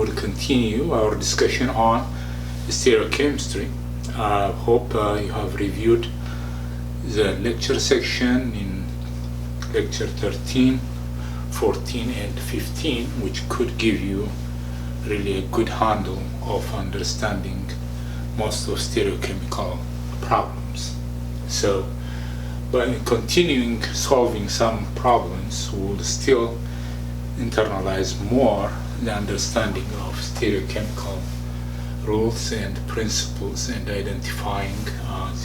We'll continue our discussion on stereochemistry. I hope you have reviewed the lecture section in lecture 13, 14 and 15, which could give you really a good handle of understanding most of stereochemical problems. So by continuing solving some problems, we'll still internalize more the understanding of stereochemical rules and principles and identifying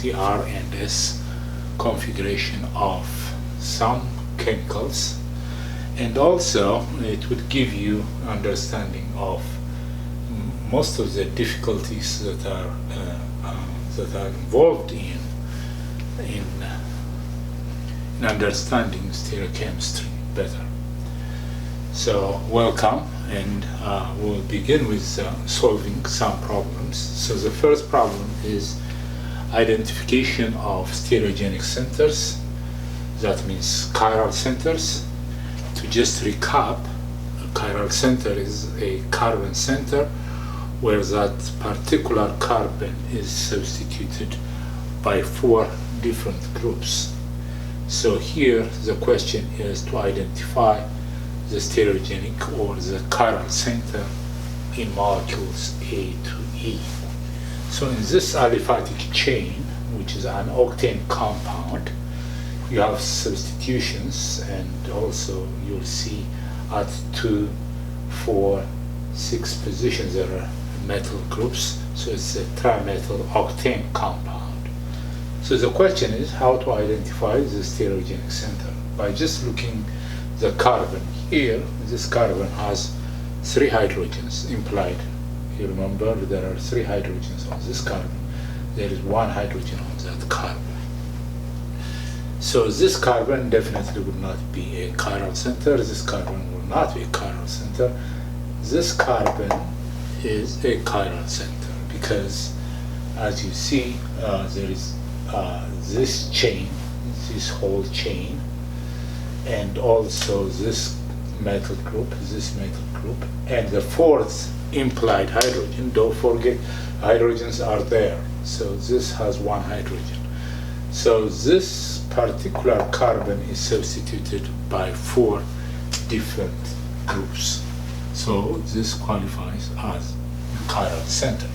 the R and S configuration of some chemicals, and also it would give you understanding of most of the difficulties that are involved in understanding stereochemistry better. So welcome, and we'll begin with solving some problems. So the first problem is identification of stereogenic centers. That means chiral centers. To just recap, a chiral center is a carbon center where that particular carbon is substituted by 4 different groups. So here the question is to identify the stereogenic or the chiral center in molecules A to E. So in this aliphatic chain, which is an octane compound, you have substitutions, and also you'll see at 2, 4, 6 positions there are metal groups. So it's a trimethyl octane compound. So the question is how to identify the stereogenic center. By just looking the carbon here, this carbon has 3 hydrogens implied. You remember there are 3 hydrogens on this carbon. There is 1 hydrogen on that carbon. So this carbon definitely would not be a chiral center. This carbon will not be a chiral center. This carbon is a chiral center because, as you see, there is this chain, this whole chain, and also this methyl group, and the 4th implied hydrogen. Don't forget, hydrogens are there. So this has 1 hydrogen. So this particular carbon is substituted by 4 different groups. So this qualifies as a chiral center.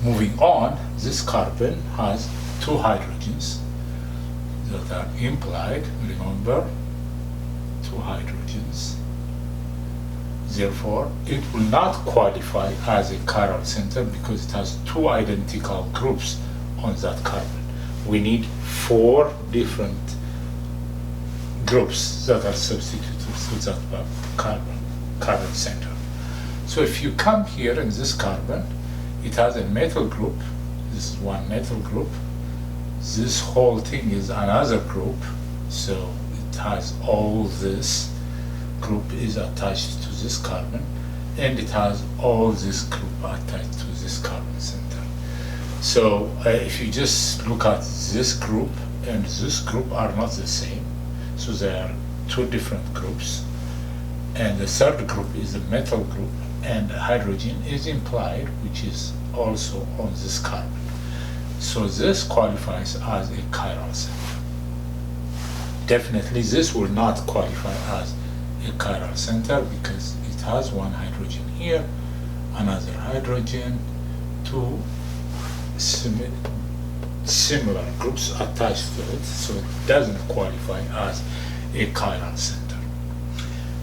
Moving on, this carbon has 2 hydrogens that are implied. Remember, 2 hydrogens. Therefore, it will not qualify as a chiral center because it has 2 identical groups on that carbon. We need 4 different groups that are substituted to that carbon center. So if you come here in this carbon, it has a methyl group. This is 1 methyl group. This whole thing is another group. So it has all this group is attached to this carbon, and it has all this group attached to this carbon center. So if you just look at this group and this group are not the same, so there are 2 different groups, and the 3rd group is a methyl group, and hydrogen is implied, which is also on this carbon. So this qualifies as a chiral center. Definitely this will not qualify as a chiral center because it has 1 hydrogen here, another hydrogen, 2 similar groups attached to it, so it doesn't qualify as a chiral center.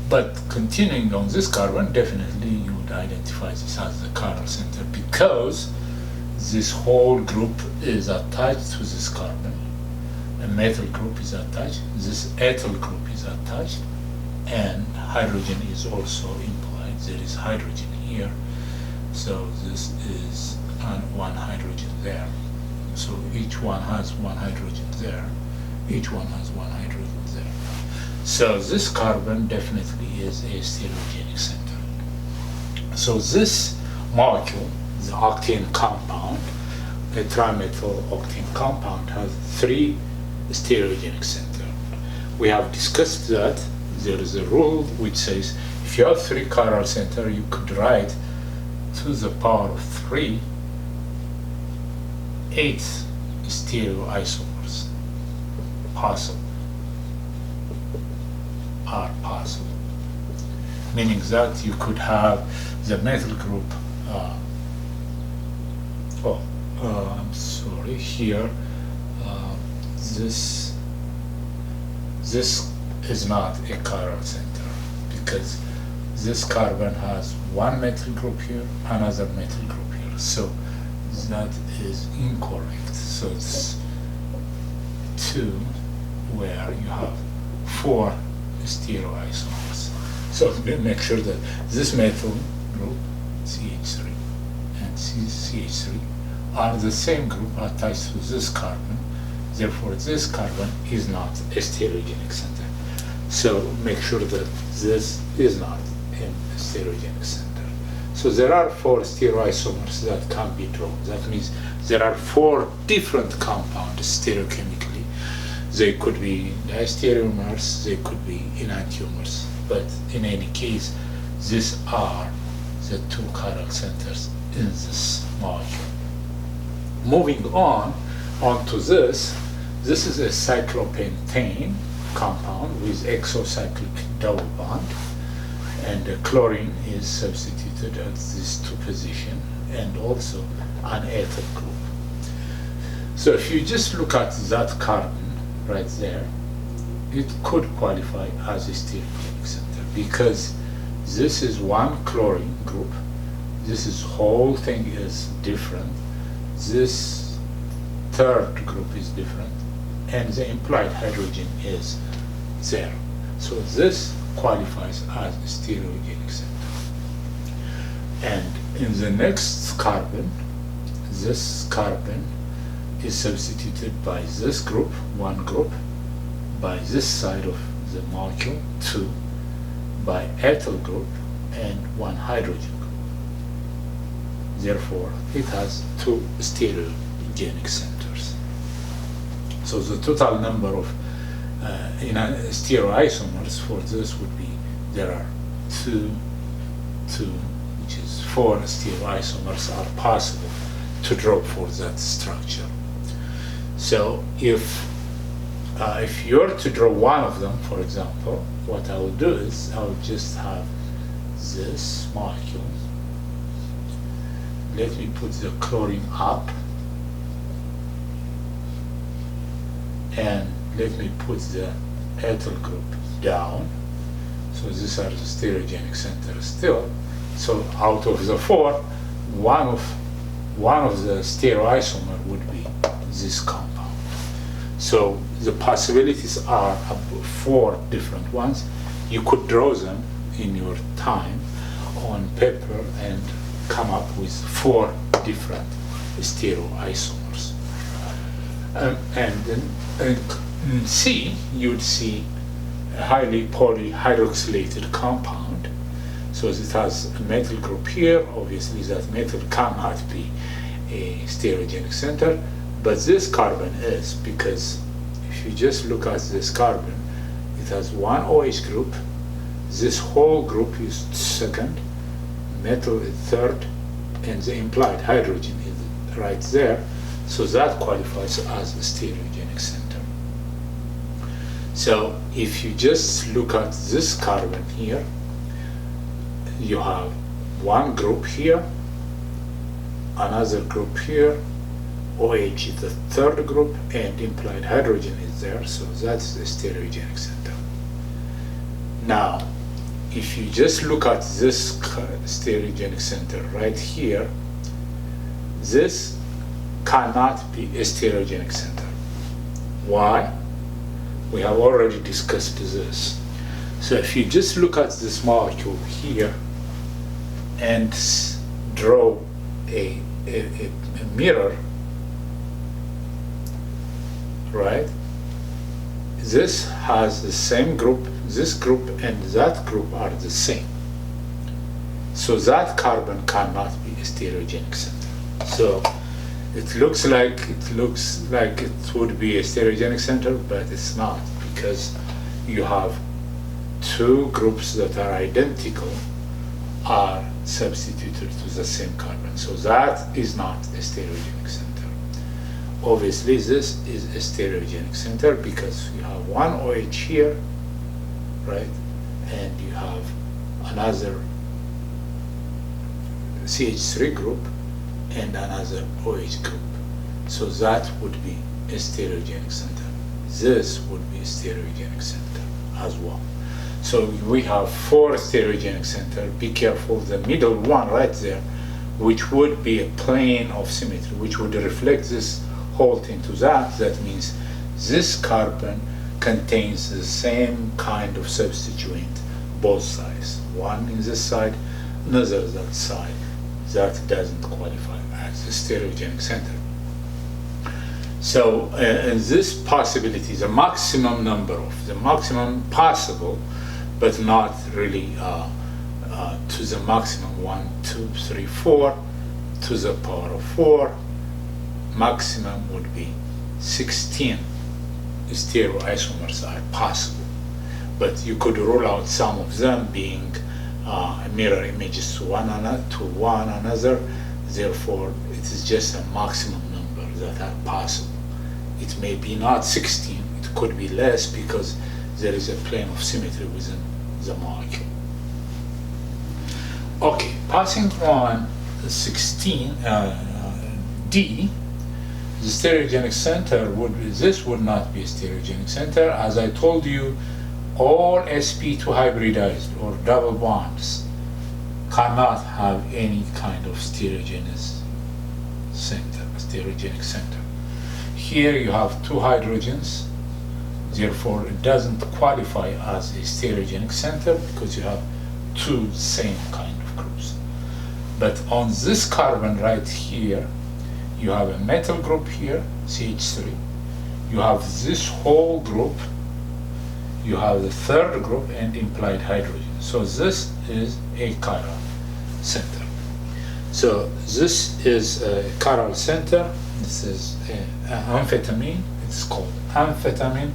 But continuing on this carbon, definitely you would identify this as the chiral center because this whole group is attached to this carbon. A methyl group is attached, this ethyl group is attached, and hydrogen is also implied. There is hydrogen here, so this is 1 hydrogen there. So each one has 1 hydrogen there, each one has 1 hydrogen there. So this carbon definitely is a stereogenic center. So this molecule, the octane compound, a trimethyl octane compound, has 3 stereogenic centers. We have discussed that there is a rule which says if if you have 3 chiral center, you could write to the power of 3 8 stereoisomers possible, are possible, meaning that you could have the methyl group I'm sorry, here this is not a chiral center, because this carbon has one methyl group here, another methyl group here, so that is incorrect. So it's 2 where you have 4 stereoisomers. So make sure that this methyl group, CH3 and CH3, are the same group attached to this carbon. Therefore, this carbon is not a stereogenic center. So make sure that this is not a stereogenic center. So there are 4 stereoisomers that can be drawn. That means there are 4 different compounds stereochemically. They could be stereoisomers, they could be enantiomers, but in any case, these are the 2 chiral centers in this molecule. Moving on to this is a cyclopentane compound with exocyclic double bond, and the chlorine is substituted at these 2 positions, and also an ethyl group. So if you just look at that carbon right there, it could qualify as a stereogenic center, because this is one chlorine group, this whole thing is different, this 3rd group is different, and the implied hydrogen is there. So this qualifies as a stereogenic center. And in the next carbon, this carbon is substituted by this group, one group, by this side of the molecule, 2, by ethyl group, and 1 hydrogen group. Therefore, it has 2 stereogenic centers. So the total number of stereoisomers for this would be, there are 2, which is 4 stereoisomers are possible to draw for that structure. So if you're to draw one of them, for example, what I will do is I will just have this molecule. Let me put the chlorine up, and let me put the ethyl group down. So these are the stereogenic centers still. So out of the 4, one of the stereoisomer would be this compound. So the possibilities are 4 different ones. You could draw them in your time on paper and come up with 4 different stereoisomers. And then in C, you'd see a highly polyhydroxylated compound. So it has a methyl group here. Obviously, that methyl cannot be a stereogenic center, but this carbon is, because if you just look at this carbon, it has 1 OH group. This whole group is 2nd, methyl is 3rd, and the implied hydrogen is right there. So that qualifies as a stereogenic center. So if you just look at this carbon here, you have 1 group here, another group here, OH is the 3rd group, and implied hydrogen is there, so that's the stereogenic center. Now, if you just look at this stereogenic center right here, this cannot be a stereogenic center. Why? We have already discussed this. So if you just look at this molecule here and draw a mirror, right? This has the same group, this group and that group are the same. So that carbon cannot be a stereogenic center. So it looks like it would be a stereogenic center, but it's not, because you have two groups that are identical are substituted to the same carbon. So that is not a stereogenic center. Obviously, this is a stereogenic center because you have one OH here, right? And you have another CH3 group and another OH group. So that would be a stereogenic center. This would be a stereogenic center as well. So we have four stereogenic centers. Be careful, the middle one right there, which would be a plane of symmetry, which would reflect this whole thing to that. That means this carbon contains the same kind of substituent, both sides. One in this side, another that side. That doesn't qualify as a stereogenic center. So in this possibility, the maximum number of, the maximum possible, but not really to the maximum 1, 2, 3, 4 to the power of 4, maximum would be 16 stereoisomers are possible. But you could rule out some of them being mirror images to one another. Therefore, it is just a maximum number that are possible. It may be not 16, it could be less because there is a plane of symmetry within the molecule. Okay, passing on 16, D, the stereogenic center this would not be a stereogenic center. As I told you, all sp2 hybridized or double bonds cannot have any kind of stereogenic center. Here you have two hydrogens, therefore it doesn't qualify as a stereogenic center because you have two same kind of groups. But on this carbon right here, you have a metal group here, CH3, you have this whole group, you have the third group and implied hydrogen. So this is a chiral center. So this is a chiral center. This is amphetamine. It's called amphetamine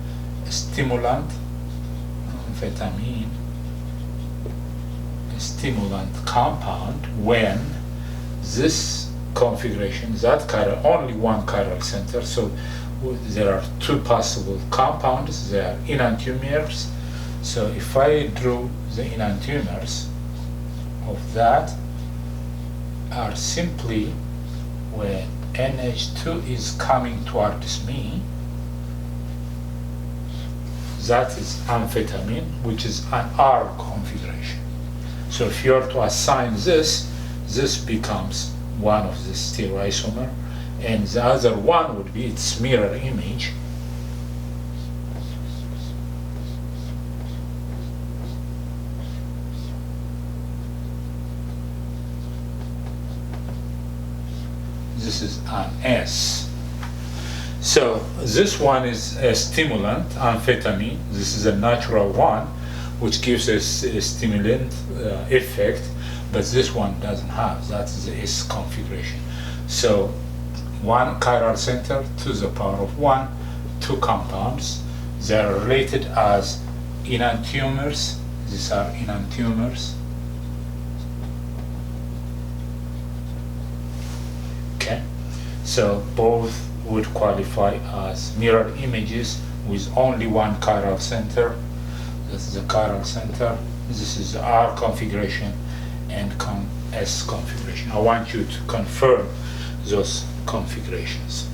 stimulant. Amphetamine stimulant compound when this configuration, that chiral, only one chiral center. So there are two possible compounds. They are enantiomers. So if I drew the enantiomers of that, are simply when NH2 is coming towards me, that is amphetamine, which is an R configuration. So if you are to assign this becomes one of the stereoisomer, and the other one would be its mirror image. This is an S. So this one is a stimulant, amphetamine. This is a natural one, which gives us a stimulant effect, but this one doesn't have. That is the S configuration. So one chiral center to the power of 1, two compounds. They are related as enantiomers. These are enantiomers. Okay, so both would qualify as mirror images with only one chiral center. This is the chiral center. This is the R configuration and S configuration. I want you to confirm those configurations.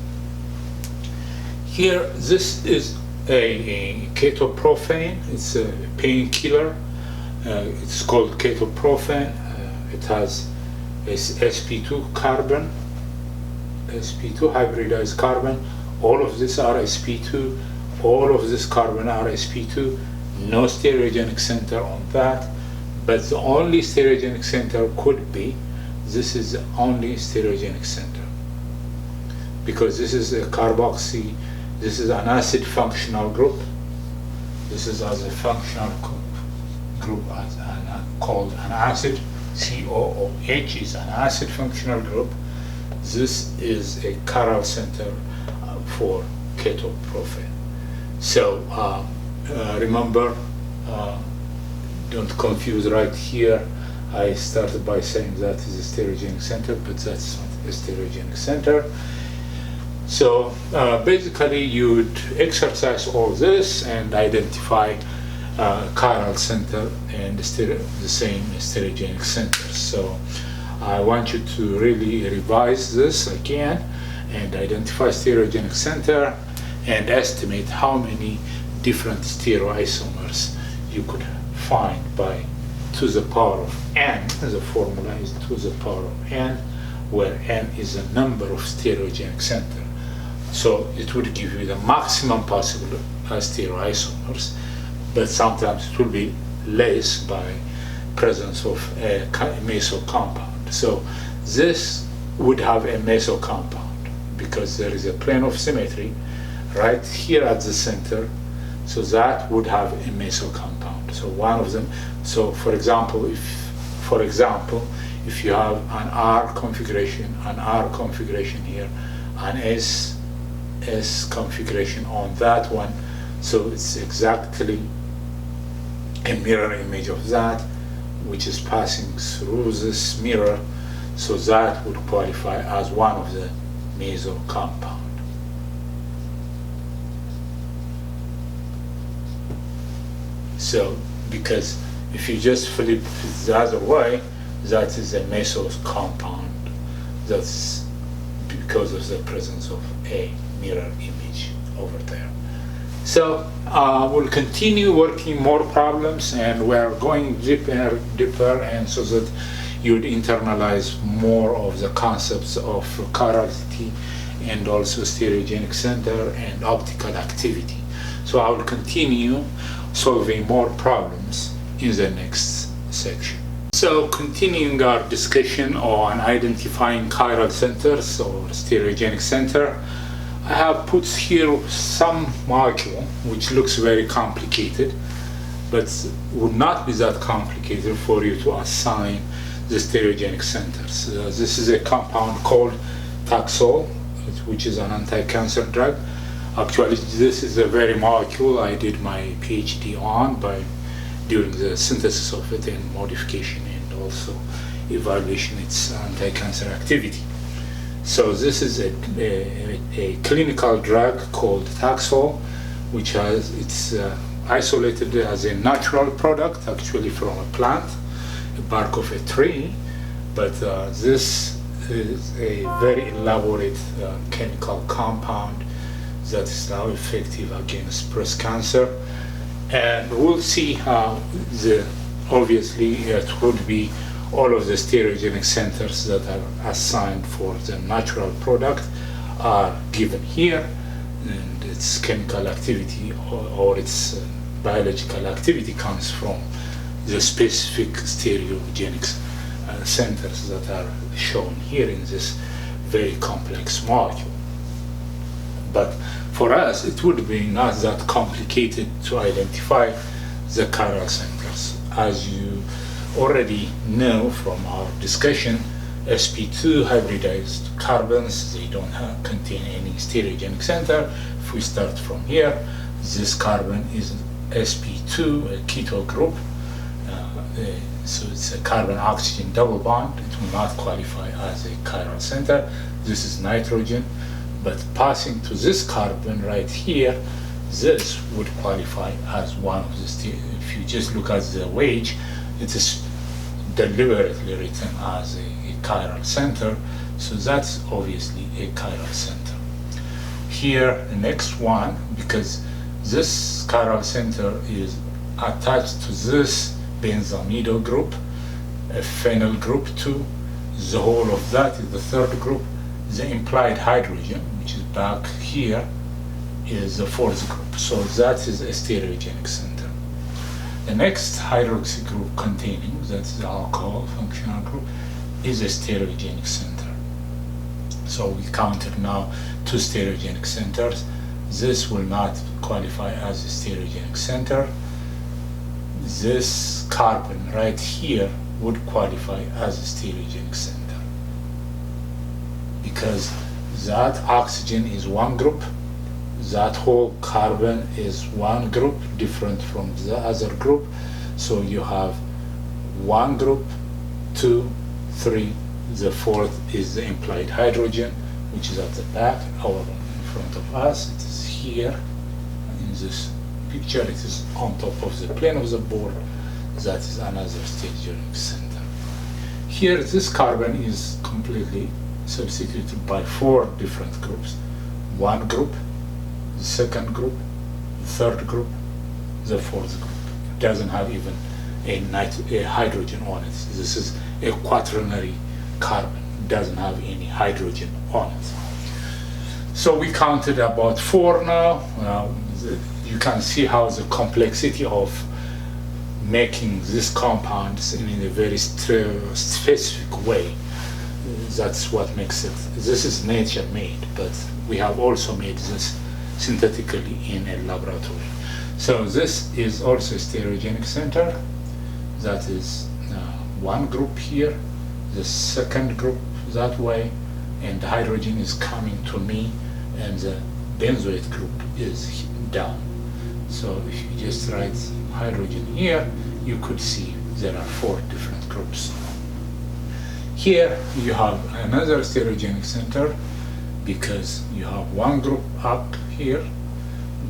Here, this is a ketoprofen. It's a painkiller. It's called ketoprofen. It has sp2 carbon, sp2 hybridized carbon. All of these are sp2. All of this carbon are sp2. No stereogenic center on that. But the only stereogenic center could be, this is the only stereogenic center. Because this is a carboxy, this is an acid functional group. This is as a functional group as called an acid. COOH is an acid functional group. This is a chiral center for ketoprofen. So remember, don't confuse right here. I started by saying that is a stereogenic center, but that's not a stereogenic center. So basically you would exercise all this and identify chiral center and the same stereogenic centers. So I want you to really revise this again and identify stereogenic center and estimate how many different stereoisomers you could find by to the power of n. The formula is to the power of n, where n is the number of stereogenic center. So it would give you the maximum possible stereoisomers, but sometimes it will be less by presence of a meso compound. So this would have a meso compound because there is a plane of symmetry right here at the center, so that would have a meso compound. So one of them, so for example, if you have an R configuration here, an S configuration on that one, so it's exactly a mirror image of that, which is passing through this mirror, so that would qualify as one of the meso compound. So because if you just flip it the other way, that is a meso compound. That's because of the presence of a mirror image over there. So we'll continue working more problems, and we're going deeper, and so that you'd internalize more of the concepts of chirality and also stereogenic center and optical activity. So I will continue solving more problems in the next section. So continuing our discussion on identifying chiral centers or stereogenic center, I have put here some molecule which looks very complicated, but would not be that complicated for you to assign the stereogenic centers. This is a compound called Taxol, which is an anti-cancer drug. Actually, this is the very molecule I did my PhD on during the synthesis of it and modification and also evaluation its anti-cancer activity. So this is a clinical drug called Taxol, which it's isolated as a natural product, actually from a plant, a bark of a tree, but this is a very elaborate chemical compound that is now effective against breast cancer. And we'll see how obviously it would be all of the stereogenic centers that are assigned for the natural product are given here, and its chemical activity or its biological activity comes from the specific stereogenic centers that are shown here in this very complex molecule. But for us, it would be not that complicated to identify the chiral centers. As you already know from our discussion, sp2 hybridized carbons, they don't contain any stereogenic center. If we start from here, this carbon is sp2, a keto group. So it's a carbon-oxygen double bond. It will not qualify as a chiral center. This is nitrogen. But passing to this carbon right here, this would qualify as one of the if you just look at the wedge, it is deliberately written as a chiral center, so that's obviously a chiral center. Here, the next one, because this chiral center is attached to this benzamido group, a phenyl group 2, the whole of that is the third group. The implied hydrogen, which is back here, is the fourth group. So that is a stereogenic center. The next hydroxy group containing, that's the alcohol functional group, is a stereogenic center. So we counted now 2 stereogenic centers. This will not qualify as a stereogenic center. This carbon right here would qualify as a stereogenic center, because that oxygen is one group, that whole carbon is one group different from the other group, So you have one group, 2, 3, the fourth is the implied hydrogen, which is at the back or in front of us. It is here in this picture. It is on top of the plane of the board. That is another stereogenic center. Here this carbon is completely substituted by 4 different groups. One group, the second group, the third group, the fourth group. It doesn't have even a hydrogen on it. This is a quaternary carbon. It doesn't have any hydrogen on it. So we counted about 4 now. You can see how the complexity of making these compounds in a very specific way. That's what makes it. This is nature made, but we have also made this synthetically in a laboratory. So this is also a stereogenic center. That is one group here, the second group that way, and the hydrogen is coming to me, and the benzoate group is down. So if you just write hydrogen here, you could see there are 4 different groups. Here you have another stereogenic center, because you have one group up here,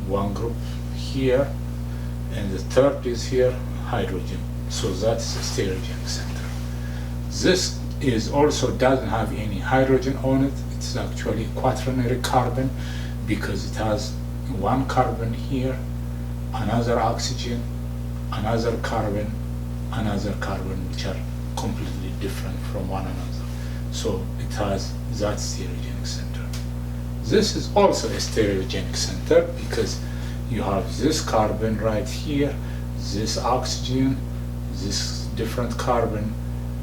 one group here, and the third is here, hydrogen. So that's a stereogenic center. This is also doesn't have any hydrogen on it. It's actually quaternary carbon, because it has one carbon here, another oxygen, another carbon, which are completely different from one another. So it has that stereogenic center. This is also a stereogenic center, because you have this carbon right here, this oxygen, this different carbon,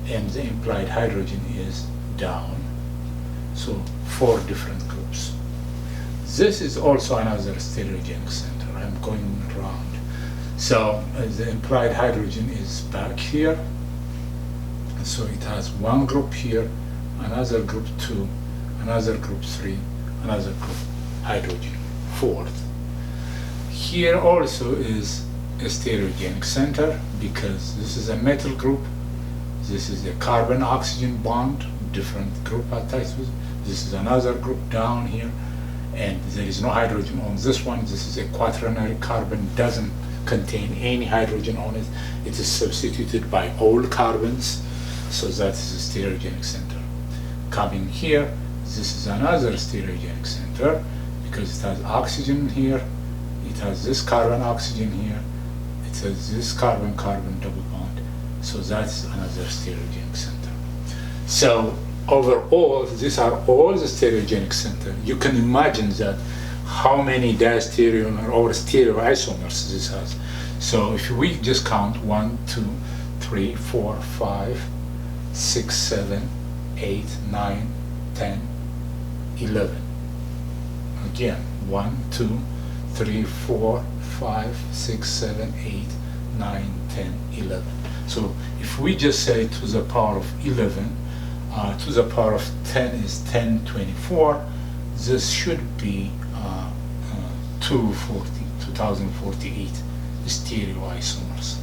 and the implied hydrogen is down. So 4 different groups. This is also another stereogenic center. I'm going around. So the implied hydrogen is back here. So it has one group here, another group 2, another group 3, another group hydrogen, 4th. Here also is a stereogenic center, because this is a metal group, this is a carbon-oxygen bond, different group attached with. This is another group down here, and there is no hydrogen on this one. This is a quaternary carbon, doesn't contain any hydrogen on it. It is substituted by all carbons, so that is a stereogenic center. Coming here, this is another stereogenic center, because it has oxygen here, it has this carbon-oxygen here, it has this carbon-carbon double bond, so that's another stereogenic center. So overall, these are all the stereogenic center. You can imagine that how many diastereomer or stereoisomers this has. So if we just count 1, 2, 3, 4, 5, 6, 7, 8, 9, 10, 11. Again, 1, 2, 3, 4, 5, 6, 7, 8, 9, 10, 11. So if we just say to the power of 11, to the power of 10 is 1024, this should be 2048 stereoisomers.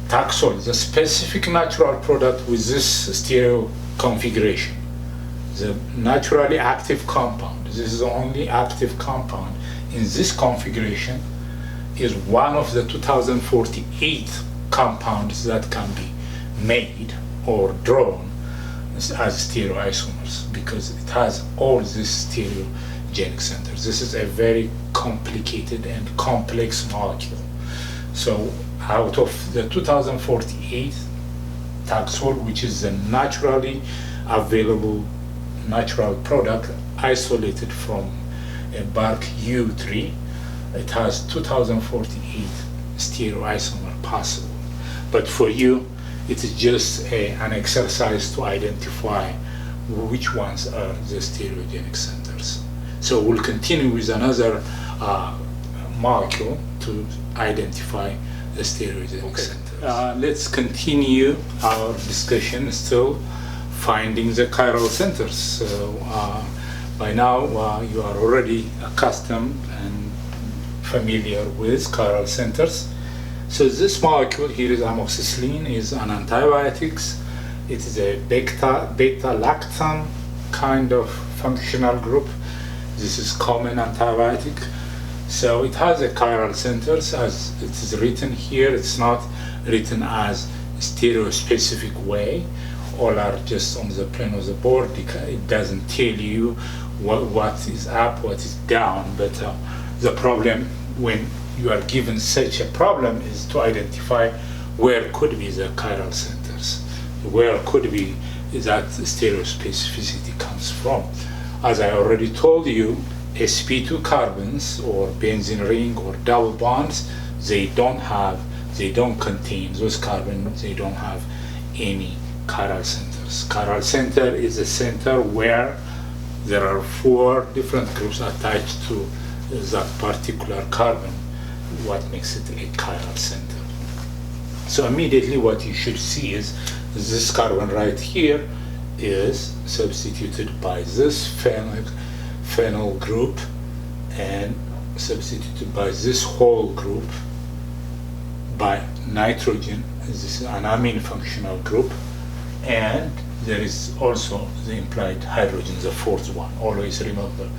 Taxol, the specific natural product with this stereo configuration, the naturally active compound, this is the only active compound in this configuration, is one of the 2048 compounds that can be made or drawn as stereoisomers, because it has all these stereogenic centers. This is a very complicated and complex molecule. So out of the 2048 Taxol, which is a naturally available natural product isolated from a bark yew tree, it has 2048 stereoisomer possible. But for you, it is just an exercise to identify which ones are the stereogenic centers. So we'll continue with another molecule to identify the stereogenic centers. Let's continue our discussion, still finding the chiral centers. So by now you are already accustomed and familiar with chiral centers. So this molecule here is amoxicillin, is an antibiotics. It is a beta-lactam kind of functional group. This is common antibiotic. So it has a chiral centers as it is written here. It's not written as stereospecific way. All are just on the plane of the board. It doesn't tell you what is up, what is down. But the problem when you are given such a problem is to identify where could be the chiral centers, where could be that stereospecificity comes from. As I already told you, sp2 carbons or benzene ring or double bonds, they don't contain those carbons, they don't have any chiral centers. Chiral center is a center where there are 4 different groups attached to that particular carbon, what makes it a chiral center. So immediately what you should see is this carbon right here is substituted by this phenyl group and substituted by this whole group by nitrogen. This is an amine functional group, and there is also the implied hydrogen, the 4th one. Always remember,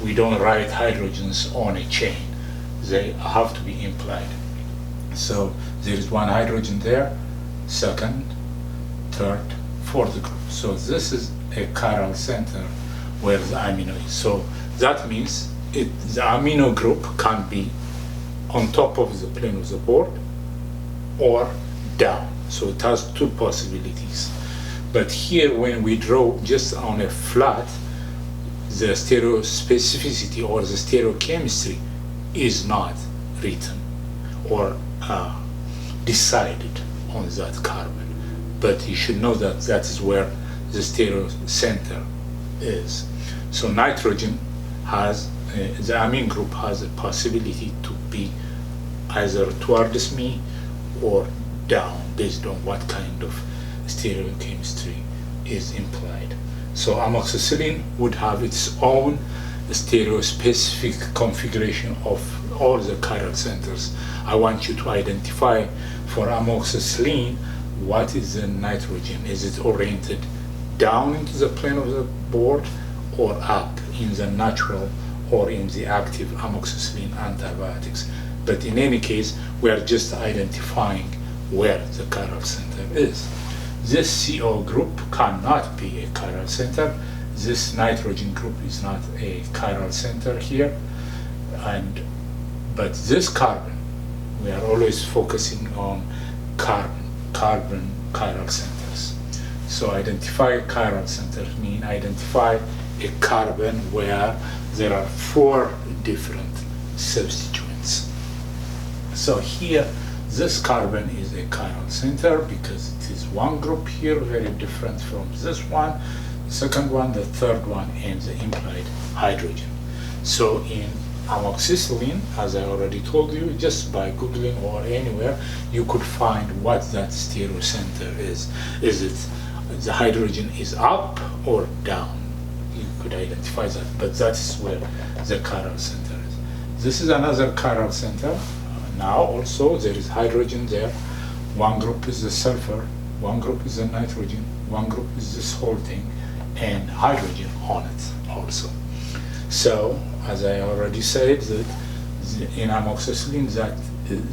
we don't write hydrogens on a chain. They have to be implied. So there is 1 hydrogen there, 2nd, 3rd, 4th group. So this is a chiral center where the amino is. So that means the amino group can be on top of the plane of the board or down. So it has 2 possibilities. But here when we draw just on a flat, the stereospecificity or the stereochemistry is not written or decided on that carbon. But you should know that that is where the stereo center is. So nitrogen has, the amine group has a possibility to be either towards me or down based on what kind of stereochemistry is implied. So amoxicillin would have its own stereospecific configuration of all the chiral centers. I want you to identify for amoxicillin what is the nitrogen. Is it oriented down into the plane of the board or up in the natural or in the active amoxicillin antibiotics? But in any case, we are just identifying where the chiral center is. This CO group cannot be a chiral center. This nitrogen group is not a chiral center here. But this carbon, we are always focusing on carbon chiral centers. So identify chiral centers mean identify a carbon where there are 4 different substituents. So here, this carbon is a chiral center because it is 1 group here, very different from this one, the 2nd one, the 3rd one, and the implied hydrogen. So in amoxicillin, as I already told you, just by Googling or anywhere, you could find what that stereo center is. Is it the hydrogen is up or down? You could identify that, but that's where the chiral center is. This is another chiral center. Now also there is hydrogen there. 1 group is the sulfur, 1 group is the nitrogen, 1 group is this whole thing, and hydrogen on it also. So as I already said, that in amoxicillin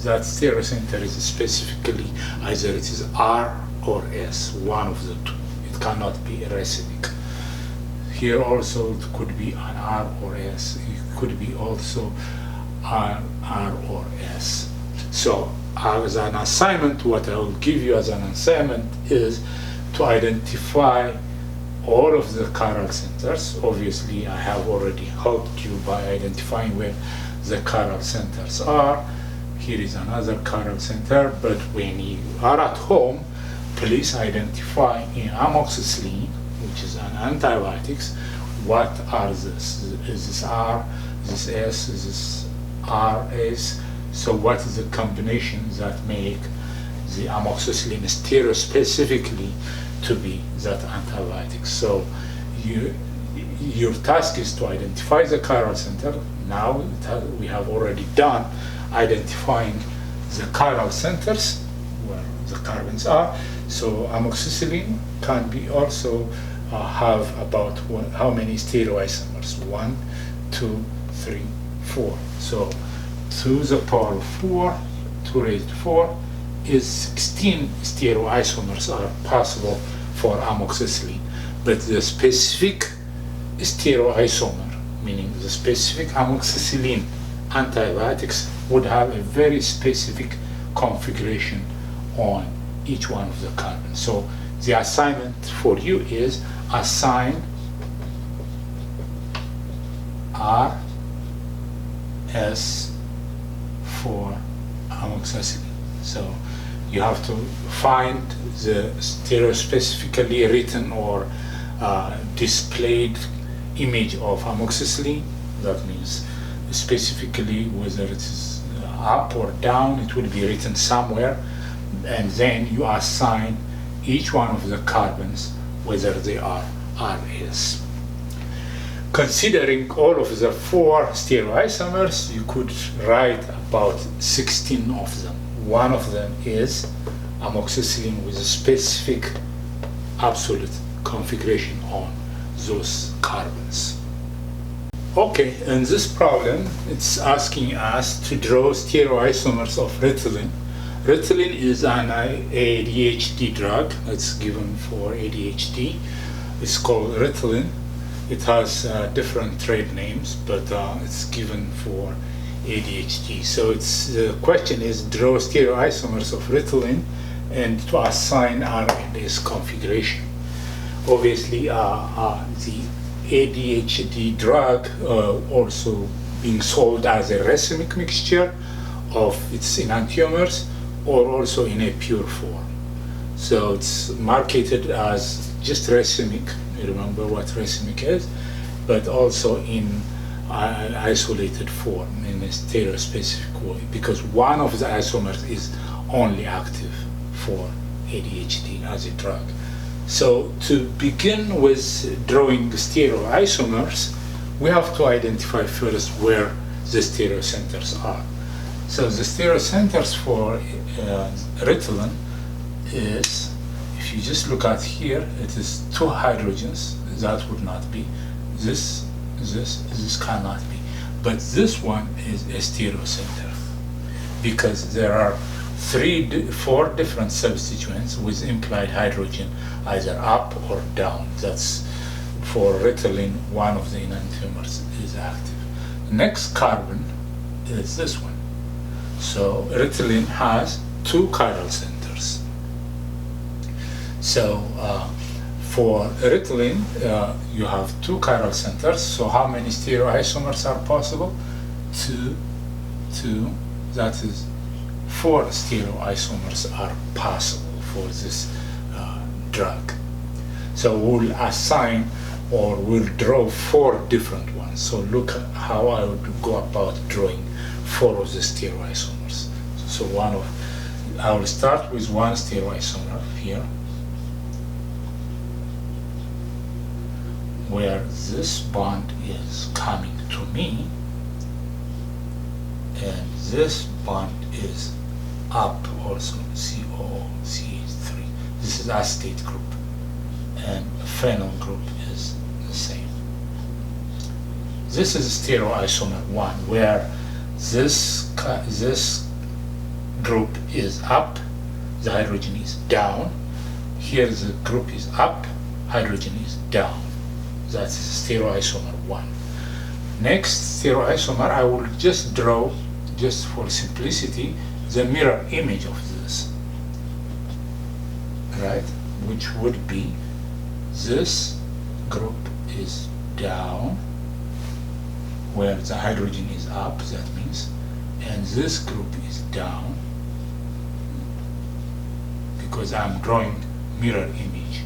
that stereo center is specifically either it is R or S, one of the 2. It cannot be reciproc. Here also it could be an R or S. It could be also R or S. So as an assignment, what I will give you as an assignment is to identify all of the chiral centers. Obviously, I have already helped you by identifying where the chiral centers are. Here is another chiral center, but when you are at home, please identify in amoxicillin, which is an antibiotics, what are this? Is this R, is this S, is this RS? So what is the combination that make the amoxicillin stereospecifically to be that antibiotic? So your task is to identify the chiral center. Now we have already done identifying the chiral centers where the carbons are. So amoxicillin can be also have about how many stereoisomers? 1, 2, 3, 4. So 2 to the power of 4, 2 raised to 4 is 16 stereoisomers are possible for amoxicillin. But the specific stereoisomer, meaning the specific amoxicillin antibiotics, would have a very specific configuration on each one of the carbons. So the assignment for you is assign RS for amoxicillin. So you have to find the stereospecifically written or displayed image of amoxicillin. That means specifically whether it is up or down, it will be written somewhere, and then you assign each one of the carbons whether they are RS. Considering all of the 4 stereoisomers, you could write about 16 of them. One of them is amoxicillin with a specific absolute configuration on those carbons. Okay, in this problem, it's asking us to draw stereoisomers of Ritalin. Ritalin is an ADHD drug that's given for ADHD. It's called Ritalin. It has different trade names, but it's given for ADHD. So the question is draw stereoisomers of Ritalin and to assign RNS configuration. Obviously, the ADHD drug also being sold as a racemic mixture of its enantiomers or also in a pure form. So it's marketed as just racemic. You remember what racemic is, but also in isolated form in a stereospecific way, because one of the isomers is only active for ADHD as a drug. So to begin with drawing stereoisomers, we have to identify first where the stereocenters are. So the stereocenters for Ritalin is, if you just look at here, it is 2 hydrogens. That would not be. This cannot be. But this one is a stereocenter because there are 4 different substituents with implied hydrogen either up or down. That's for Ritalin, one of the enantiomers is active. The next carbon is this one. So Ritalin has 2 chiral centers. So for Ritalin, you have 2 chiral centers. So how many stereoisomers are possible? 2, that is 4 stereoisomers are possible for this drug. So we'll assign or we'll draw 4 different ones. So look at how I would go about drawing 4 of the stereoisomers. So I will start with 1 stereoisomer here, where this bond is coming to me, and this bond is up also, COOCH3. This is acetate group, and phenyl group is the same. This is stereoisomer 1, where this group is up, the hydrogen is down. Here the group is up, hydrogen is down. That's stereoisomer 1. Next stereoisomer, I will just draw, just for simplicity, the mirror image of this, right? Which would be this group is down, where the hydrogen is up, that means, and this group is down, because I'm drawing mirror image.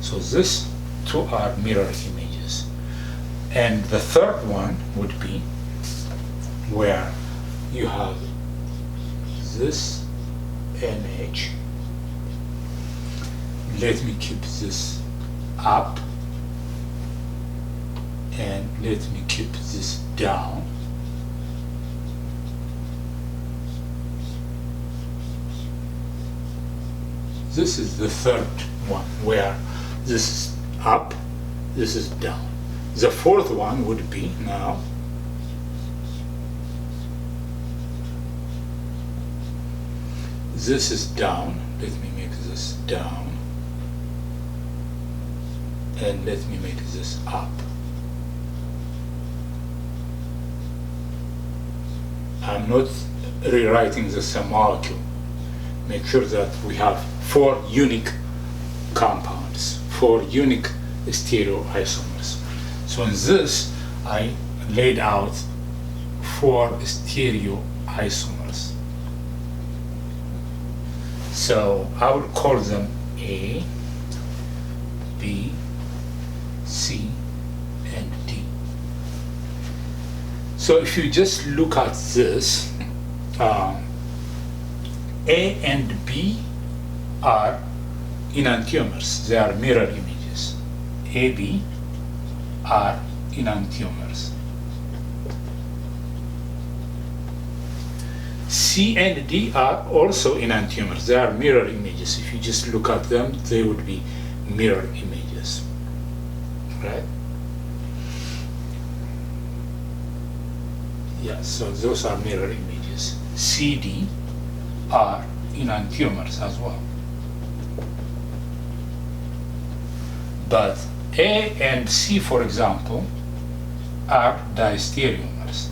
So these 2 are mirror images. And the third one would be where you have this image. Let me keep this up, and let me keep this down. This is the third one, where this is up, this is down. The fourth one would be now this is down. Let me make this down, and let me make this up. I'm not rewriting the same molecule. Make sure that we have 4 unique compounds, 4 unique stereoisomers. So in this, I laid out 4 stereoisomers. So I will call them A, B, C, and D. So if you just look at this, A and B are enantiomers. They are mirror images. AB are enantiomers. C and D are also enantiomers. They are mirror images. If you just look at them, they would be mirror images, right? Yeah, so those are mirror images. CD are enantiomers as well. But A and C, for example, are diastereomers.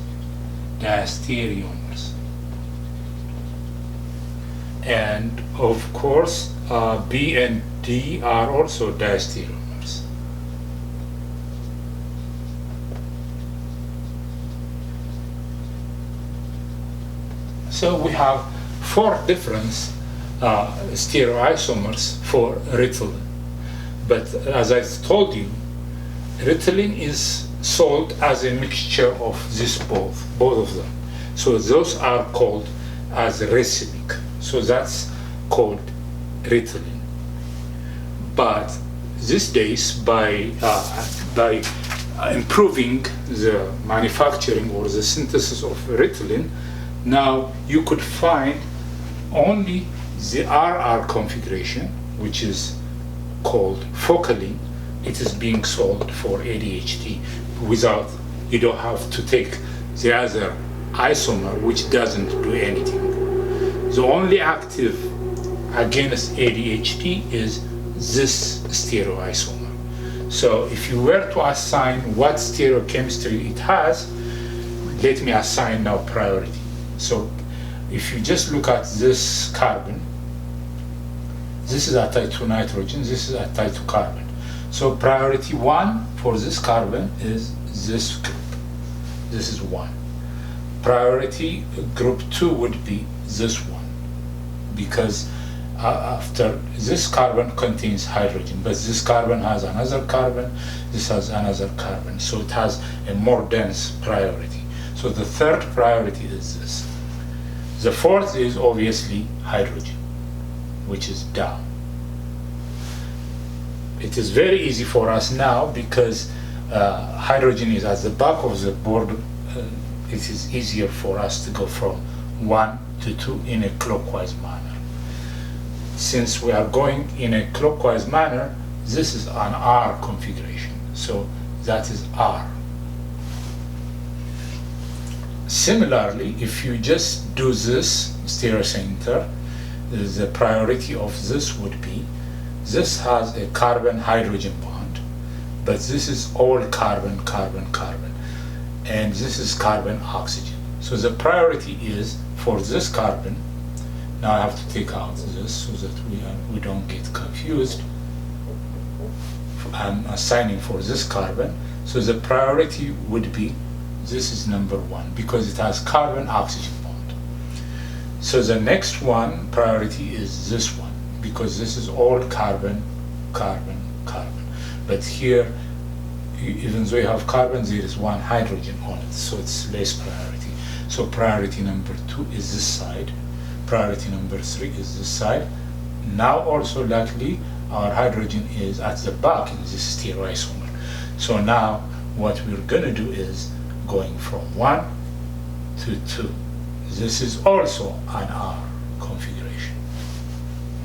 And of course, B and D are also diastereomers. So we have 4 different stereoisomers for Ritalin. But as I told you, Ritalin is sold as a mixture of this both of them. So those are called as racemic. So that's called Ritalin. But these days, by improving the manufacturing or the synthesis of Ritalin, now you could find only the RR configuration, which is called Focalin. It is being sold for ADHD without, you don't have to take the other isomer, which doesn't do anything. The only active against ADHD is this stereoisomer. So if you were to assign what stereochemistry it has, let me assign now priority. So if you just look at this carbon, this is attached to nitrogen, this is attached to carbon. So priority 1 for this carbon is this group. This is 1. Priority group 2 would be this one, because after this carbon contains hydrogen, but this carbon has another carbon, this has another carbon, so it has a more dense priority. So the third priority is this. The fourth is obviously hydrogen, which is down. It is very easy for us now because hydrogen is at the back of the board. It is easier for us to go from 1 to 2 in a clockwise manner. Since we are going in a clockwise manner, this is an R configuration, so that is R. Similarly, if you just do this stereocenter, the priority of this would be, this has a carbon-hydrogen bond, but this is all carbon, carbon, carbon, and this is carbon-oxygen. So the priority is for this carbon. Now I have to take out this so that we don't get confused. I'm assigning for this carbon, so the priority would be, this is number 1 because it has carbon-oxygen bond. So the next one priority is this one because this is all carbon, carbon, carbon. But here, even though you have carbon, there is 1 hydrogen on it, so it's less priority. So priority number 2 is this side, priority number 3 is this side, now also likely our hydrogen is at the back in this stereoisomer. So now what we're going to do is going from 1 to 2. This is also an R configuration,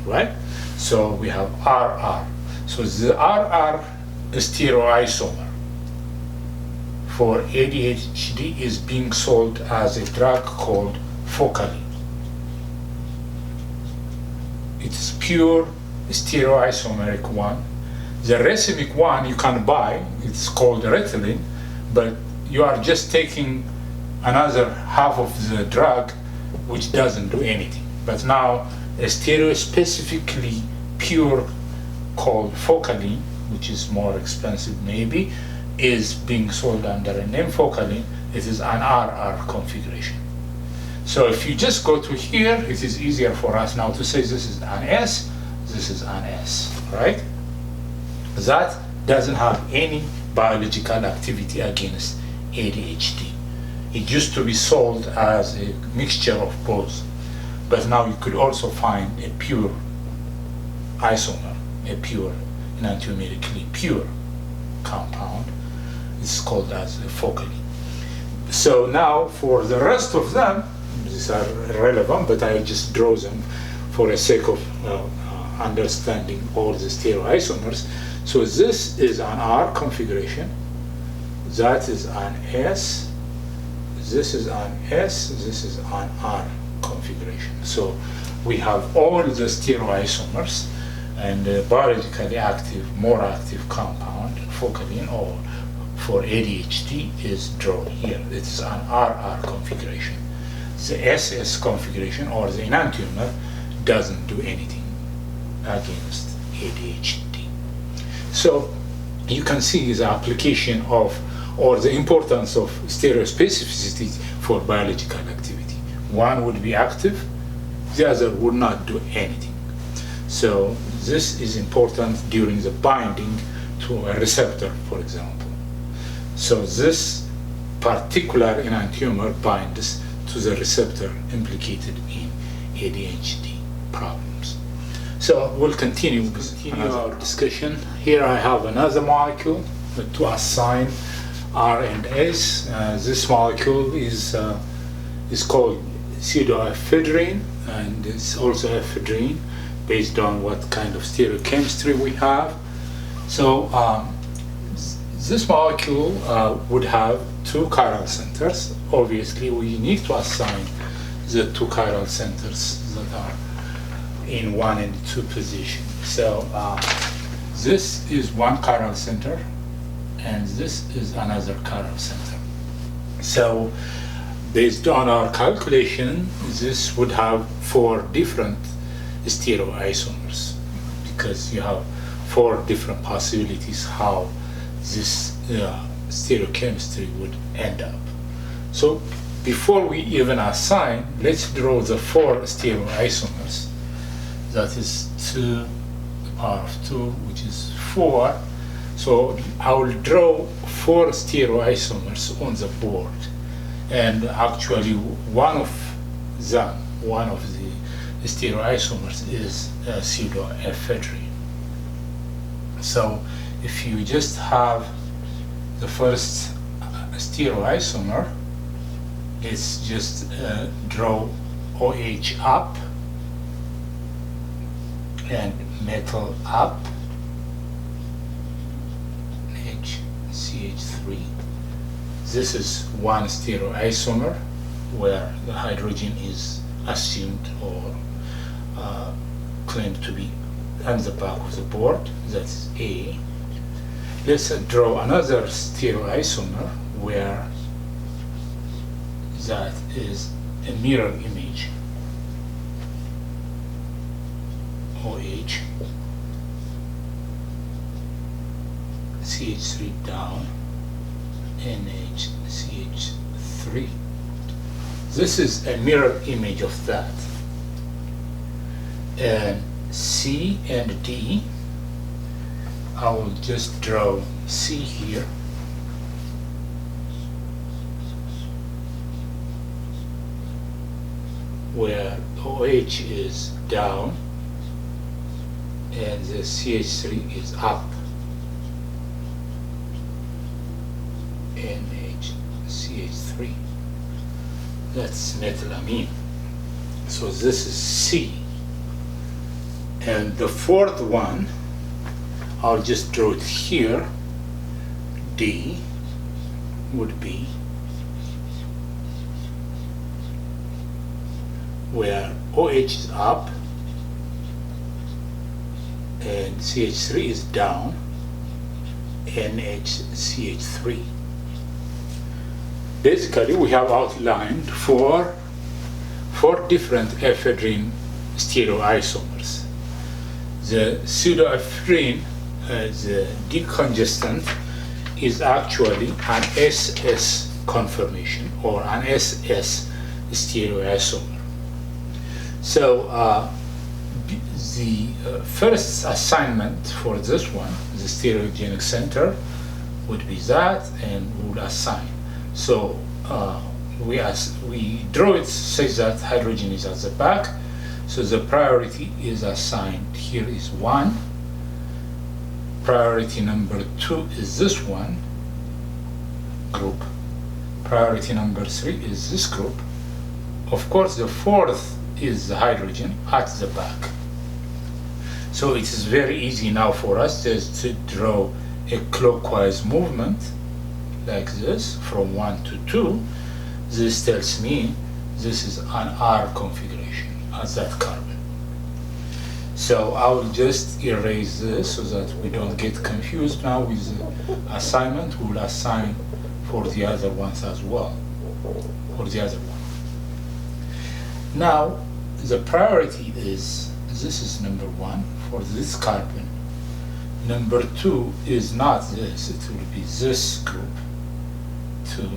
right? So we have RR. So the RR stereoisomer for ADHD is being sold as a drug called Focally. It's pure stereoisomeric one. The racemic one you can buy, it's called Ritalin, but you are just taking another half of the drug which doesn't do anything. But now a stereo-specifically pure called Focally, which is more expensive maybe, is being sold under a name Focally. It is an RR configuration. So if you just go to here, it is easier for us now to say this is an S, this is an S, right? That doesn't have any biological activity against ADHD. It used to be sold as a mixture of both, but now you could also find a pure isomer, a pure, enantiomerically pure compound. It's called as a Focally. So now for the rest of them, these are irrelevant, but I just draw them for the sake of understanding all the stereoisomers. So this is an R configuration, that is an S, this is an S, this is an R configuration. So we have all the stereoisomers, and the biologically active, more active compound, Focally, or for ADHD, is drawn here. It is an RR configuration. The SS configuration, or the enantiomer, doesn't do anything against ADHD. So you can see the application of, or the importance of stereospecificity for biological activity. One would be active, the other would not do anything. So this is important during the binding to a receptor, for example. So this particular enantiomer binds to the receptor implicated in ADHD problems. So we'll continue our discussion. Here I have another molecule to assign R and S. This molecule is called pseudoephedrine, and it's also ephedrine based on what kind of stereochemistry we have. So this molecule would have 2 chiral centers. Obviously, we need to assign the 2 chiral centers that are in 1 and 2 position. So this is one chiral center, and this is another chiral center. So based on our calculation, this would have 4 different stereoisomers, because you have 4 different possibilities how this stereochemistry would end up. So before we even assign, let's draw the 4 stereoisomers. That is 2 to the power of 2, which is 4. So I will draw 4 stereoisomers on the board, and actually one of them, one of the stereoisomers, is pseudoephedrine. So if you just have the first stereoisomer, let's just draw OH up and metal up, HCH3. This is one stereoisomer where the hydrogen is assumed or claimed to be on the back of the board. That's A. Let's draw another stereoisomer where that is a mirror image, OH, CH3 down, NHCH3. This is a mirror image of that. And C and D, I will just draw C here, where OH is down and the CH3 is up. NHCH3. That's methylamine. So this is C. And the fourth one, I'll just draw it here. D would be where OH is up and CH3 is down, NHCH3. Basically, we have outlined four different ephedrine stereoisomers. The pseudoephedrine, the decongestant, is actually an SS conformation or an SS stereoisomer. So the first assignment for this one, the stereogenic center, would be that, and we would assign. So we draw it such that hydrogen is at the back. So the priority is assigned. Here is 1. Priority number 2 is this one group. Priority number 3 is this group. Of course, the fourth is the hydrogen at the back. So it is very easy now for us just to draw a clockwise movement like this from 1 to 2. This tells me this is an R configuration at that carbon. So I will just erase this so that we don't get confused now with the assignment. We will assign for the other ones as well, for the other one. Now, the priority is, this is number 1 for this carbon. Number 2 is not this, it will be this group. 2.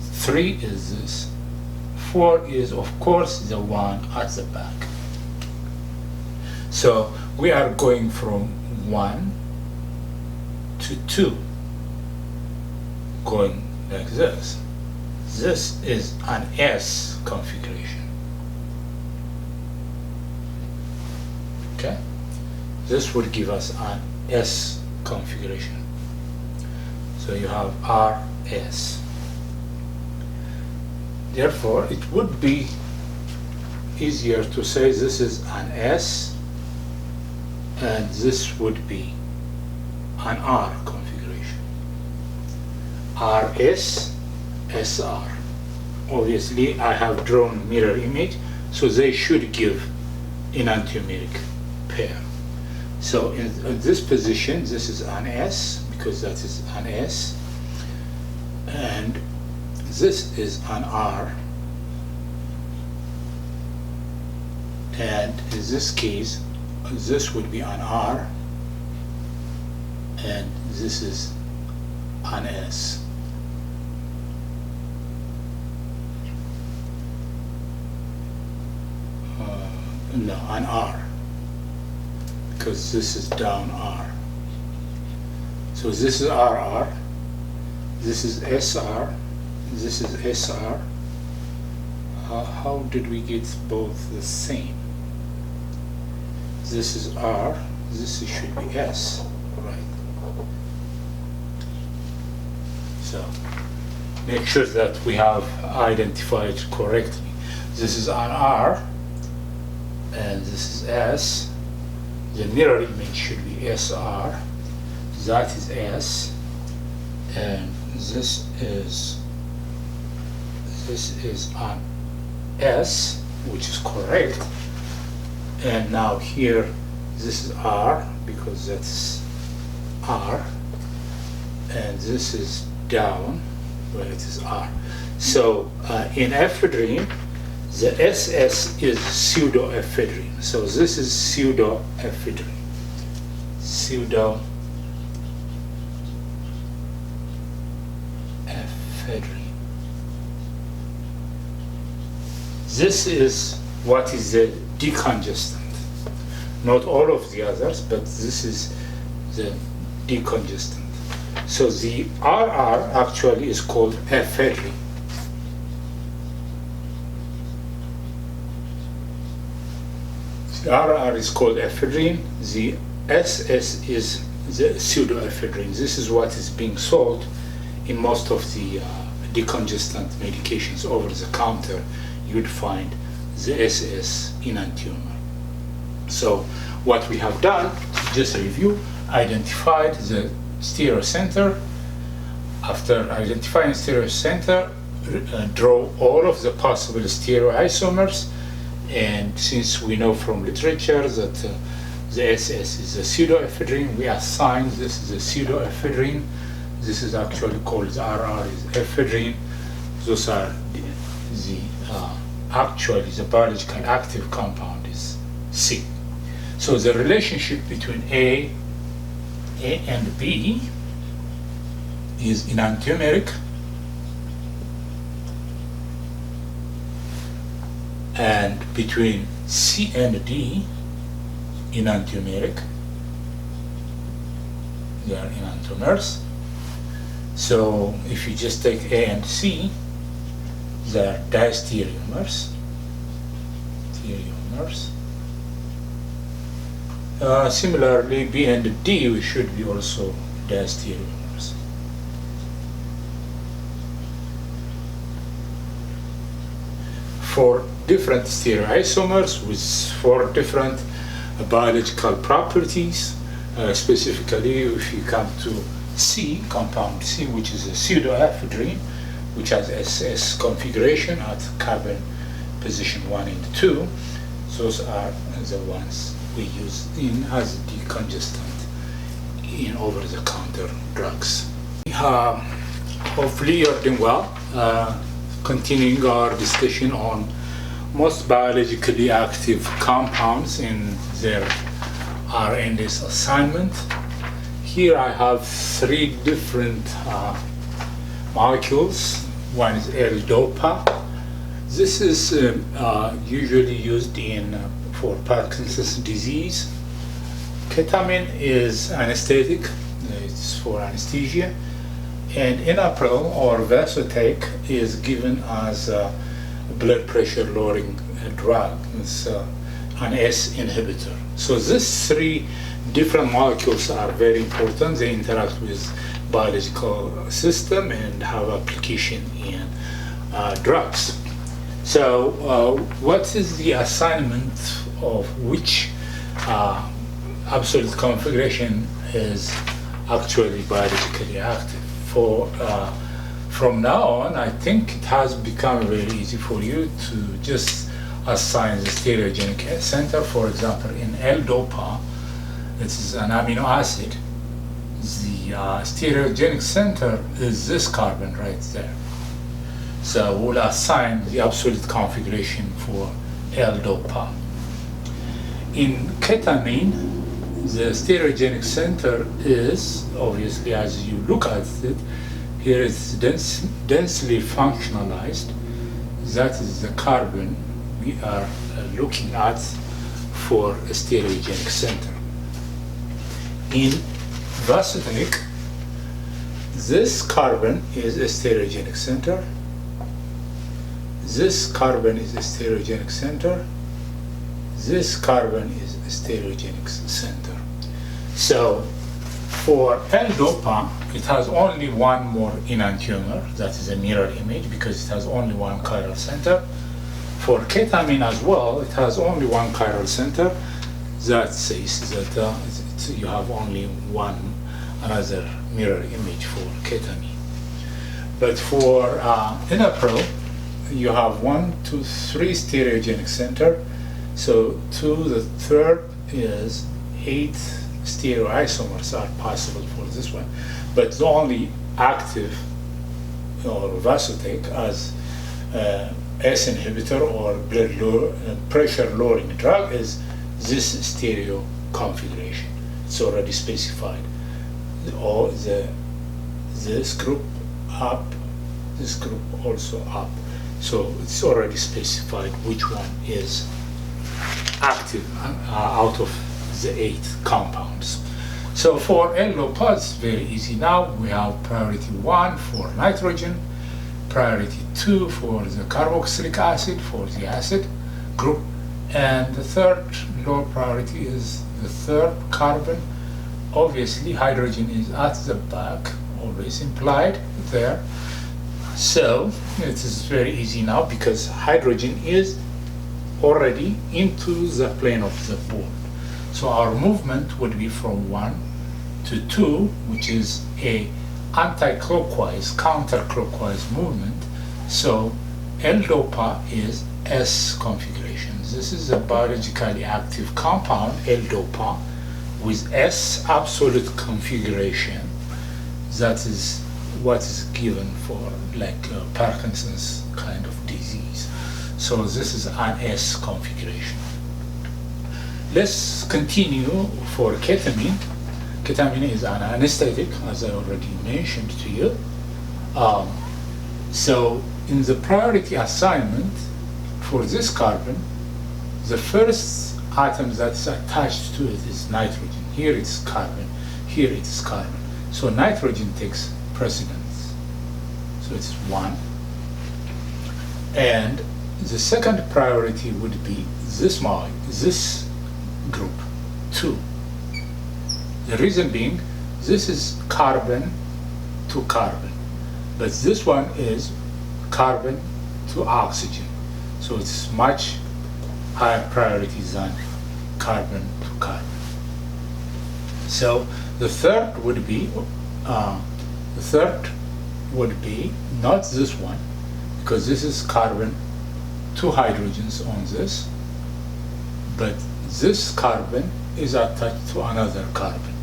3 is this. 4 is, of course, the one at the back. So we are going from 1 to 2, going like this. This is an S configuration. Okay? This would give us an S configuration. So you have RS. Therefore, it would be easier to say this is an S and this would be an R configuration. RS, SR. Obviously, I have drawn mirror image, so they should give enantiomeric pair. So in this position, this is an S, because that is an S, and this is an R, and in this case, this would be an R, and this is an S. No, an R, because this is down R. So this is RR, this is SR, this is SR. How did we get both the same? This is R, this should be S, right? So make sure that we have identified correctly. This is an R, and this is S. The mirror image should be SR. That is S, and this is an S, which is correct. And now here, this is R, because that's R, and this is down, where it is R. So in ephedrine, the SS is pseudoephedrine. So this is pseudoephedrine. Pseudoephedrine. This is what is the decongestant. Not all of the others, but this is the decongestant. So the RR actually is called ephedrine. The RR is called ephedrine. The SS is the pseudoephedrine. This is what is being sold in most of the decongestant medications over the counter. You'd find the SS enantiomer. So what we have done, just a review, identified the stereocenter. After identifying stereocenter, draw all of the possible stereoisomers, and since we know from literature that the SS is a pseudoephedrine, we assign this is a pseudoephedrine. This is actually called the RR is ephedrine. Those are actually the biological active compound is C. So the relationship between A and B is enantiomeric, and between C and D, enantiomeric. They are enantiomers. So if you just take A and C, they are diastereomers. Similarly, B and D, we should be also diastereomers. For different stereoisomers with 4 different biological properties, specifically if you come to C, compound C, which is a pseudoephedrine, which has SS configuration at carbon position 1 and 2, those are the ones we use as decongestant in over-the-counter drugs. Hopefully you're doing well. Continuing our discussion on most biologically active compounds in their RNS assignment. Here I have 3 different molecules. One is L-DOPA. This is usually used for Parkinson's disease. Ketamine is anesthetic, it's for anesthesia. And Enantiomeric or Vasotec is given as a blood pressure lowering drug. It's an S inhibitor. So these 3 different molecules are very important. They interact with biological system and have application in drugs. So what is the assignment of which absolute configuration is actually biologically active? From now on, I think it has become very easy for you to just assign the stereogenic center. For example, in L-DOPA, this is an amino acid. The stereogenic center is this carbon right there. So we'll assign the absolute configuration for L-DOPA. In ketamine, the stereogenic center is, obviously, as you look at it, here it's densely functionalized. That is the carbon we are looking at for a stereogenic center. In Vasotec, this carbon is a stereogenic center. This carbon is a stereogenic center. This carbon is a stereogenic center. So for L-DOPA, it has only one more enantiomer, that is a mirror image because it has only one chiral center. For ketamine as well, it has only one chiral center. That says that you have only another mirror image for ketamine. But for Enantiomeric, you have 1, 2, 3 stereogenic center. So the third is 8 stereoisomers are possible for this one. But the only active or Vasotec as S inhibitor or blood pressure lowering drug is this stereo configuration. It's already specified. This group up, this group also up. So it's already specified which one is active out of the 8 compounds. So for L-DOPA, it's very easy now. We have priority 1 for nitrogen, priority 2 for the carboxylic acid, for the acid group, And the third low priority is the third carbon. Obviously hydrogen is at the back, always implied there. So it is very easy now because hydrogen is already into the plane of the board. So our movement would be from 1 to 2, which is a anti-clockwise, counterclockwise movement. So L-DOPA is S configuration. This is a biologically active compound, L-DOPA, with S absolute configuration. That is what is given for like Parkinson's kind of disease. So this is an S configuration. Let's continue for ketamine. Ketamine is an anesthetic, as I already mentioned to you. So in the priority assignment for this carbon, the first atom that's attached to it is nitrogen. Here it's carbon, here it's carbon. So nitrogen takes precedence. So it's 1. And the second priority would be this group, 2. The reason being, this is carbon to carbon, but this one is carbon to oxygen. So it's much higher priority than carbon to carbon. So the third would be not this one, because this is carbon, 2 hydrogens on this, but this carbon is attached to another carbon.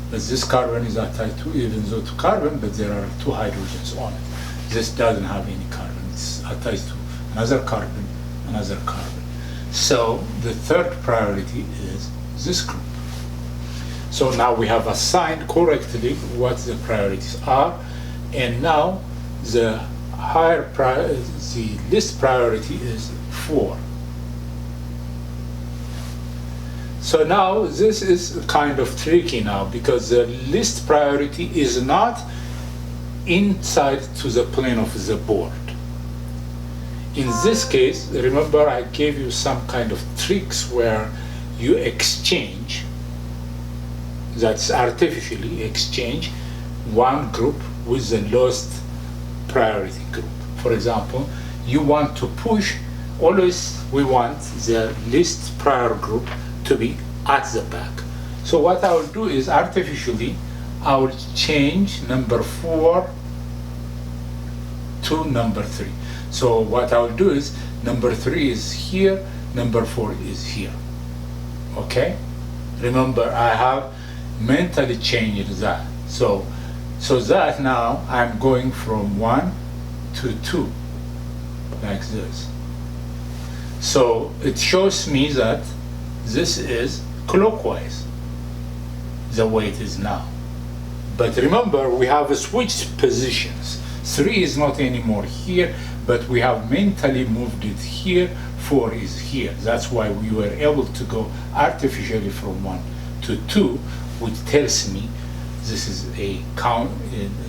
But this carbon is attached to even though to carbon, but there are 2 hydrogens on it. This doesn't have any carbon. It's attached to another carbon, another carbon. So the third priority is this group. So now we have assigned correctly what the priorities are, and now the least priority is 4. So now this is kind of tricky now, because the least priority is not inside to the plane of the board. In this case, remember I gave you some kind of tricks where you exchange, that's artificially exchange, one group with the lowest priority group. For example, you want to push, always we want the least prior group to be at the back. So what I will do is artificially I will change number 4 to number 3. So what I will do is number 3 is here, number 4 is here. Okay? Remember, I have mentally changed that. So that now I'm going from 1 to 2, like this. So it shows me that this is clockwise, the way it is now. But remember, we have switched positions. 3 is not anymore here, but we have mentally moved it here, 4 is here. That's why we were able to go artificially from 1 to 2, which tells me this is a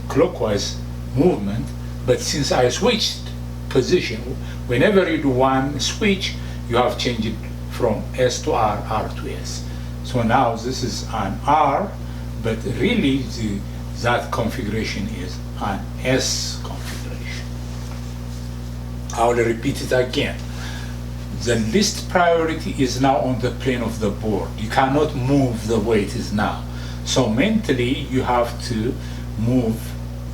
clockwise movement. But since I switched position, whenever you do one switch, you have changed it from S to R, R to S. So now this is an R, but really that configuration is an S configuration. I will repeat it again. The least priority is now on the plane of the board. You cannot move the way it is now. So mentally you have to move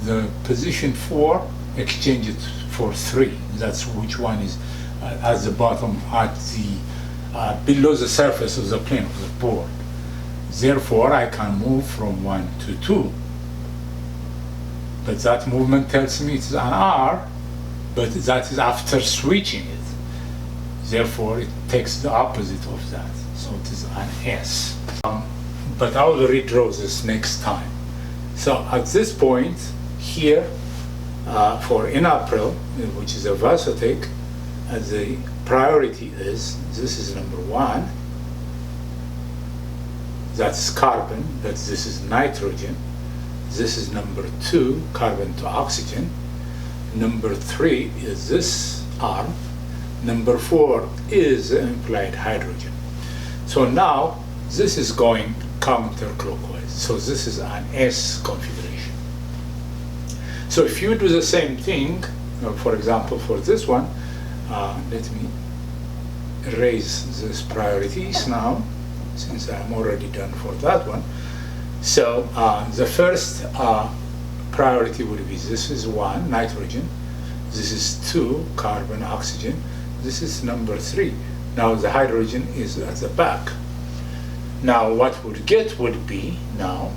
the position 4, exchange it for 3. That's which one is at the bottom, at the below the surface of the plane of the board. Therefore, I can move from 1 to 2. But that movement tells me it's an R, but that is after switching it. Therefore, it takes the opposite of that. So it is an S. But I will redraw this next time. So at this point, here, for Enantiomeric, which is a vasotic, the priority is, this is number 1, that's carbon, but this is nitrogen. This is number 2, carbon to oxygen. Number 3 is this arm, Number 4 is the implied hydrogen. So now this is going counterclockwise. So this is an S configuration. So if you do the same thing, for example, for this one, let me erase these priorities now, since I'm already done for that one. So the first priority would be, this is 1, nitrogen. This is 2, carbon, oxygen. This is number 3. Now the hydrogen is at the back. Now what we'll get would be, now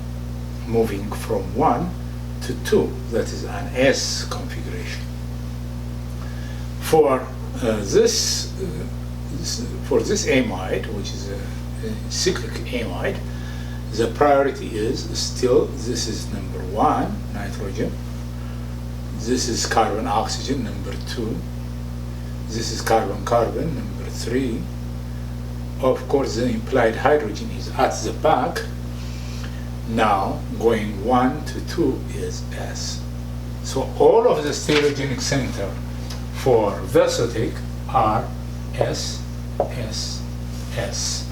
moving from 1 to 2, that is an S configuration. For this amide, which is a cyclic amide, the priority is still, this is number 1, nitrogen. This is carbon, oxygen, number 2. This is carbon, carbon, number 3. Of course, the implied hydrogen is at the back. Now, going 1 to 2 is S. So all of the stereogenic center for Versatec are S, S, S.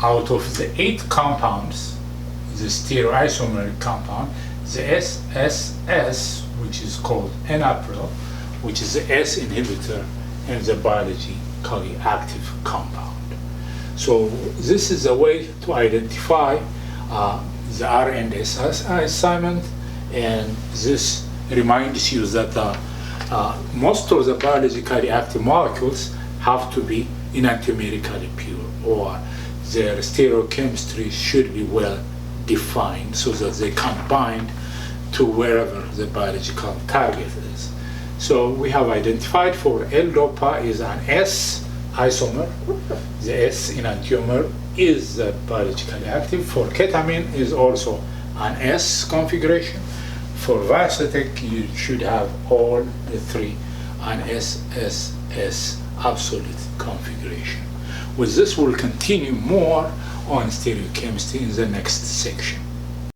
Out of the 8 compounds, the stereoisomeric compound, the SSS, which is called Enantiomeric, which is the S inhibitor and the biologically active compound. So this is a way to identify the R and S assignment, and this reminds you that most of the biologically active molecules have to be enantiomerically pure, or their stereochemistry should be well defined so that they can bind to wherever the biological target is. So we have identified for L-DOPA is an S isomer. The S enantiomer is biologically active. For ketamine is also an S configuration. For Versatec, you should have all the 3 an SSS absolute configuration. With this, we'll continue more on stereochemistry in the next section.